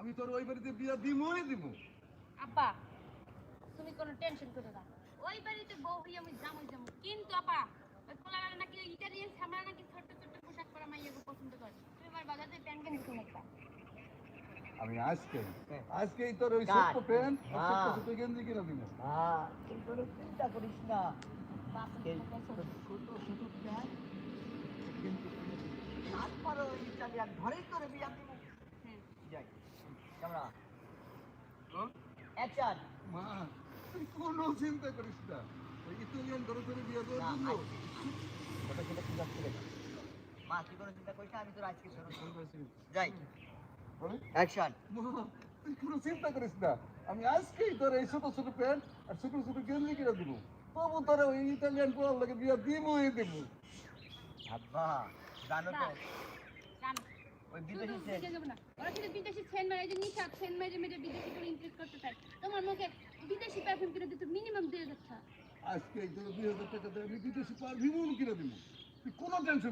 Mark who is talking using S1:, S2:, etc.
S1: আমি তোর ওই বাড়িতে বিয়া দিমই দিব।
S2: আব্বা তুমি কোনো টেনশন করো না, ওই বাড়িতে বউ হয়ে আমি যামই যাবো। কিন্তু আপা ওই পোলারা নাকি ইটালিয়ান সামরা নাকি ছোট্ট ছোট্ট পোশাক পরা মাইয়াকে পছন্দ করে। তুমি আমার বাজারে প্যান্ট কিনে দিছো একটা।
S1: আমি আজকেই তোর ওই ছোট্ট প্যান্ট আর ছোট্ট ছোট্ট গেঞ্জি কিনে দিব।
S3: তুই কোনো চিন্তা করিস না। এই ছোট ছোট প্যান্ট কিন্তু তারপরে ওই ইটালিয়ান ঘরেই করে বিয়া দিব। যাই ক্যামেরা অ্যাকশন।
S1: মা তুই কোনো চিন্তা করিস না, ওই ইতালিয়ান ঘরে তোর বিয়া দেওয়ার জন্য।
S3: ওটা সেটা ঠিক আছে মা, তুই কোনো চিন্তা করিস না, আমি তোর আজকে যাই অ্যাকশন।
S1: মা তুই কোনো চিন্তা করিস না, আমি আজকেই তোর এই ছোট ছোট প্যান্ট আর ছোট ছোট গেঞ্জি কিনে দিব। তবু তোর ওই ইতালিয়ান পোলার লাগে বিয়া দিবই দিব।
S3: আব্বা জানো তো
S2: জানো
S3: ওই
S2: শুধু
S3: বিদেশি
S2: বিদেশে যাবো না, ওরা শুধু বিদেশি সেন মারে, যে নিশা সেন মারে মেরে বিদেশি করে ইনক্রিজ করতে চায়। তোমার মুখে বিদেশি পারফিউম কিনে দিতে মিনিমাম 2000 টাকা।
S1: আজকেই তোর 2000 টাকা দিয়ে আমি বিদেশি পারফিউম কিনে দিব। তুই কোনো টেনশন